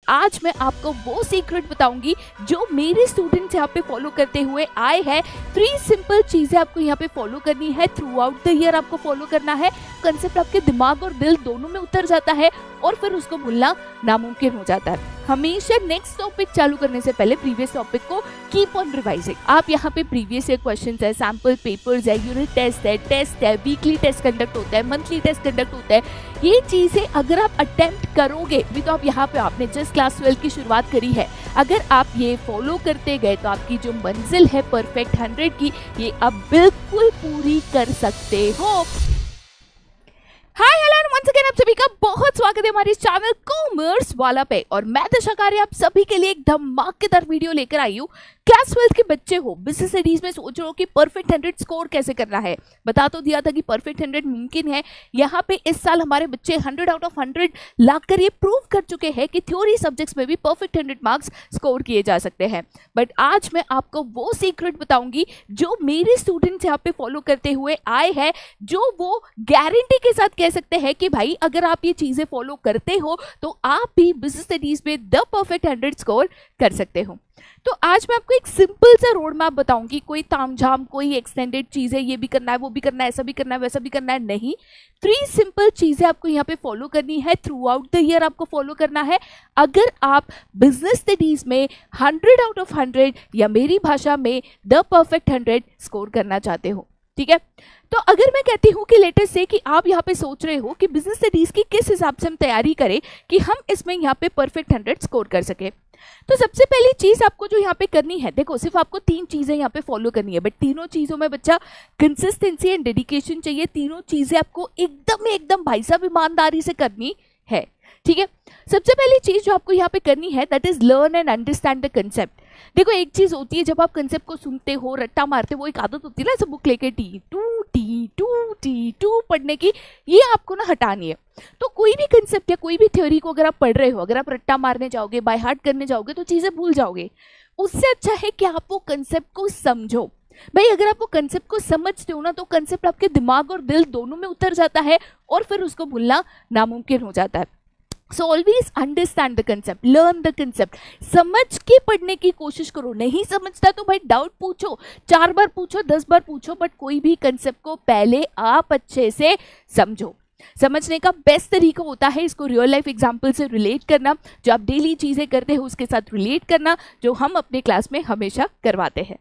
आज मैं आपको वो सीक्रेट बताऊंगी जो मेरे स्टूडेंट्स यहाँ पे फॉलो करते हुए आए हैं। 3 सिंपल चीजें आपको यहाँ पे फॉलो करनी है, थ्रू आउट द ईयर आपको फॉलो करना है। कंसेप्ट आपके दिमाग और दिल दोनों में उतर जाता है और फिर उसको भूलना नामुमकिन हो जाता है। हमेशा नेक्स्ट टॉपिक चालू करने से पहले प्रीवियस टॉपिक को कीप ऑन रिवाइजिंग। आप यहाँ पे प्रीवियस ईयर क्वेश्चंस है, सैंपल पेपर्स है, यूनिट टेस्ट है, वीकली टेस्ट कंडक्ट होता है, मंथली टेस्ट कंडक्ट होता है। ये चीजें अगर आप अटेम्प्ट करोगे भी तो आप यहाँ पे आपने जस्ट क्लास 12 की शुरुआत करी है, अगर आप ये फॉलो करते गए तो आपकी जो मंजिल है परफेक्ट 100 की, ये आप बिल्कुल पूरी कर सकते हो। Hi hello and once again आप सभी का बहुत स्वागत है हमारे चैनल कॉमर्स वाला पे। और मैं दशा कार्य आप सभी के लिए एक धमाकेदार वीडियो लेकर आई हूँ। क्लास 12 के बच्चे हो, बिजनेस स्टडीज में सोच रहे हो कि परफेक्ट 100 स्कोर कैसे करना है। बता तो दिया था कि परफेक्ट 100 मुमकिन है। यहाँ पे इस साल हमारे बच्चे 100 आउट ऑफ 100 लाकर ये प्रूव कर चुके हैं कि थ्योरी सब्जेक्ट्स में भी परफेक्ट 100 मार्क्स स्कोर किए जा सकते हैं। बट आज मैं आपको वो सीक्रेट बताऊंगी जो मेरे स्टूडेंट्स यहाँ पे फॉलो करते हुए आए हैं, जो वो गारंटी के साथ कह सकते हैं कि भाई अगर आप ये चीजें फॉलो करते हो तो आप भी बिजनेस स्टडीज में द परफेक्ट 100 स्कोर कर सकते हो। तो आज मैं आपको एक सिंपल सा रोड मैप बताऊंगी। कोई तामझाम, कोई एक्सटेंडेड चीजें, ये भी करना है, वो भी करना है, ऐसा भी करना है, वैसा भी करना है, नहीं। 3 सिंपल चीजें आपको यहाँ पे फॉलो करनी है, थ्रू आउट द ईयर आपको फॉलो करना है। अगर आप बिजनेस स्टडीज में 100 आउट ऑफ 100 या मेरी भाषा में द परफेक्ट 100 स्कोर करना चाहते हो, ठीक है। तो अगर मैं कहती हूँ कि लेटेस्ट से कि आप यहाँ पे सोच रहे हो कि बिजनेस स्टडीज की किस हिसाब से हम तैयारी करें कि हम इसमें यहाँ पे परफेक्ट 100 स्कोर कर सके, तो सबसे पहली चीज आपको जो यहाँ पे करनी है, देखो सिर्फ आपको 3 चीजें यहाँ पे फॉलो करनी है, बट तीनों चीजों में बच्चा कंसिस्टेंसी एंड डेडिकेशन चाहिए। तीनों चीजें आपको एकदम भाई साहब ईमानदारी से करनी है, ठीक है। सबसे पहली चीज जो आपको यहाँ पे करनी है that is learn and understand the concept. देखो एक चीज होती है जब आप कंसेप्ट को सुनते हो, रट्टा मारते हो, वो एक आदत होती है ना, सब बुक लेके टी पढ़ने की, ये आपको ना हटानी है। तो कोई भी कंसेप्ट या कोई भी थ्योरी को अगर आप पढ़ रहे हो, अगर आप रट्टा मारने जाओगे, बाय हार्ट करने जाओगे तो चीजें भूल जाओगे। उससे अच्छा है कि आप वो कंसेप्ट को समझो। भाई अगर आप वो कंसेप्ट को समझते हो ना तो कंसेप्ट आपके दिमाग और दिल दोनों में उतर जाता है और फिर उसको भूलना नामुमकिन हो जाता है। So always understand the concept, learn the concept. समझ के पढ़ने की कोशिश करो। नहीं समझता तो भाई डाउट पूछो, 4 बार पूछो, 10 बार पूछो, बट कोई भी कंसेप्ट को पहले आप अच्छे से समझो। समझने का बेस्ट तरीका होता है इसको रियल लाइफ एग्जाम्पल से रिलेट करना, जो आप डेली चीजें करते हो उसके साथ रिलेट करना, जो हम अपने क्लास में हमेशा करवाते हैं।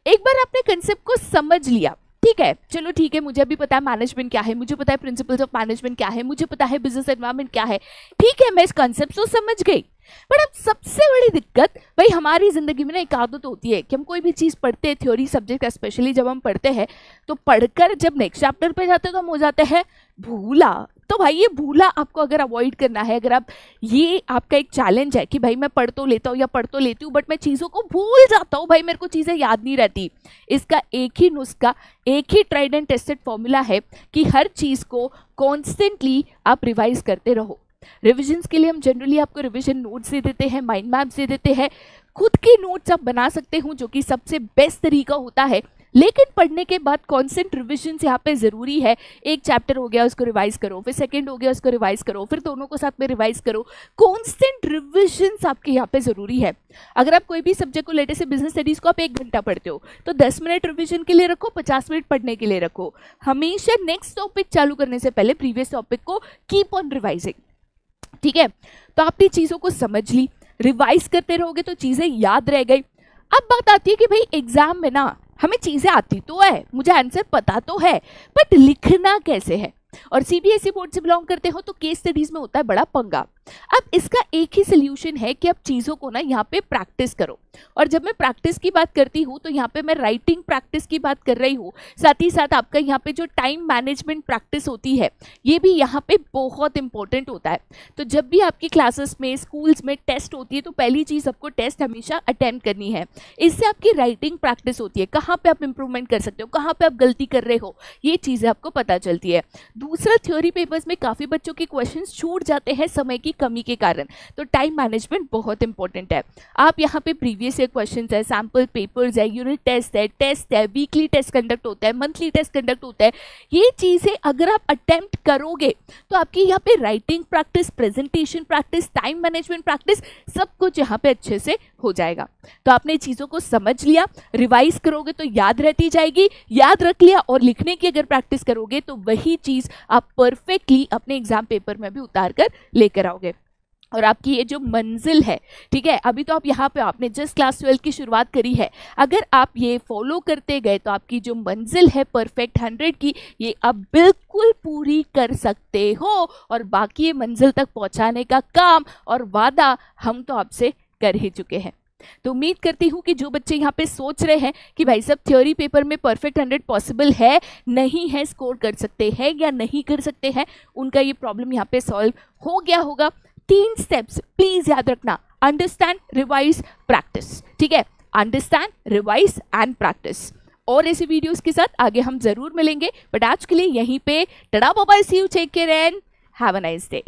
एक बार आपने कंसेप्ट को समझ लिया, ठीक है, चलो ठीक है, मुझे अभी पता है मैनेजमेंट क्या है, मुझे पता है प्रिंसिपल्स ऑफ मैनेजमेंट क्या है, मुझे पता है बिजनेस एनवायरनमेंट क्या है, ठीक है, मैं इस कॉन्सेप्ट को समझ गई। बट अब सबसे बड़ी दिक्कत भाई हमारी जिंदगी में ना एक आदत होती है कि हम कोई भी चीज़ पढ़ते हैं, थ्योरी सब्जेक्ट स्पेशली जब हम पढ़ते हैं तो पढ़कर जब नेक्स्ट चैप्टर पे जाते हैं तो हम हो जाते हैं भूला। तो भाई ये भूला आपको अगर अवॉइड करना है, अगर आप, ये आपका एक चैलेंज है कि भाई मैं पढ़ तो लेता हूँ या पढ़ तो लेती हूँ बट मैं चीज़ों को भूल जाता हूँ, भाई मेरे को चीज़ें याद नहीं रहती। इसका एक ही नुस्खा, एक he tried and tested formula है कि हर चीज़ को कॉन्स्टेंटली आप रिवाइज करते रहो। रिविजन्स के लिए हम जनरली आपको रिविजन नोट्स दे देते हैं, माइंड मैप्स दे देते हैं, खुद के नोट्स आप बना सकते हो जो कि सबसे बेस्ट तरीका होता है। लेकिन पढ़ने के बाद कॉन्स्टेंट रिविजन यहाँ पे ज़रूरी है। एक चैप्टर हो गया उसको रिवाइज करो, फिर सेकंड हो गया उसको रिवाइज करो, फिर दोनों को साथ में रिवाइज करो। कॉन्स्टेंट रिविजन्स आपके यहाँ पे ज़रूरी है। अगर आप कोई भी सब्जेक्ट को, लेटे से बिजनेस स्टडीज़ को आप 1 घंटा पढ़ते हो तो 10 मिनट रिविजन के लिए रखो, 50 मिनट पढ़ने के लिए रखो। हमेशा नेक्स्ट टॉपिक चालू करने से पहले प्रीवियस टॉपिक को कीप ऑन रिवाइजिंग, ठीक है। तो आपने चीज़ों को समझ ली, रिवाइज करते रहोगे तो चीज़ें याद रह गई। अब बात आती है कि भाई एग्जाम में ना हमें चीज़ें आती तो है, मुझे आंसर पता तो है, बट लिखना कैसे है। और सीबीएसई बोर्ड से बिलोंग करते हो तो केस स्टडीज में होता है बड़ा पंगा। अब इसका एक ही सोल्यूशन है कि आप चीज़ों को ना यहाँ पे प्रैक्टिस करो। और जब मैं प्रैक्टिस की बात करती हूँ तो यहाँ पे मैं राइटिंग प्रैक्टिस की बात कर रही हूँ, साथ ही साथ आपका यहाँ पे जो टाइम मैनेजमेंट प्रैक्टिस होती है ये भी यहाँ पे बहुत इंपॉर्टेंट होता है। तो जब भी आपकी क्लासेस में, स्कूल्स में टेस्ट होती है तो पहली चीज़ आपको टेस्ट हमेशा अटेम्प्ट करनी है। इससे आपकी राइटिंग प्रैक्टिस होती है, कहाँ पर आप इंप्रूवमेंट कर सकते हो, कहाँ पर आप गलती कर रहे हो, ये चीज़ें आपको पता चलती है। दूसरा, थ्योरी पेपर्स में काफ़ी बच्चों के क्वेश्चन छूट जाते हैं समय की कमी के कारण। तो टाइम मैनेजमेंट बहुत इंपॉर्टेंट है। आप यहाँ पे प्रीवियस ईयर क्वेश्चंस है, सैम्पल पेपर्स है, यूनिट टेस्ट है, वीकली टेस्ट कंडक्ट होता है, मंथली टेस्ट कंडक्ट होता है। ये चीज़ें अगर आप अटेम्प्ट करोगे तो आपकी यहाँ पे writing practice, presentation practice, time management practice, सब कुछ यहाँ पे अच्छे से हो जाएगा। तो आपने चीज़ों को समझ लिया, रिवाइज करोगे तो याद रहती जाएगी, याद रख लिया और लिखने की अगर प्रैक्टिस करोगे तो वही चीज़ आप परफेक्टली अपने एग्जाम पेपर में भी उतार कर लेकर आओगे। और आपकी ये जो मंजिल है, ठीक है, अभी तो आप यहाँ पे आपने जस्ट क्लास 12 की शुरुआत करी है, अगर आप ये फॉलो करते गए तो आपकी जो मंजिल है परफेक्ट 100 की, ये आप बिल्कुल पूरी कर सकते हो। और बाकी ये मंजिल तक पहुँचाने का काम और वादा हम तो आपसे कर ही चुके हैं। तो उम्मीद करती हूँ कि जो बच्चे यहाँ पे सोच रहे हैं कि भाई सब थ्योरी पेपर में परफेक्ट 100 पॉसिबल है, नहीं है, स्कोर कर सकते हैं या नहीं कर सकते हैं, उनका ये प्रॉब्लम यहाँ पे सॉल्व हो गया होगा। 3 स्टेप्स प्लीज याद रखना, अंडरस्टैंड, रिवाइज, प्रैक्टिस, ठीक है, अंडरस्टैंड, रिवाइज एंड प्रैक्टिस। और ऐसे वीडियोस के साथ आगे हम जरूर मिलेंगे, बट आज के लिए यहीं पे tata bye bye, see you, take care and have a nice day.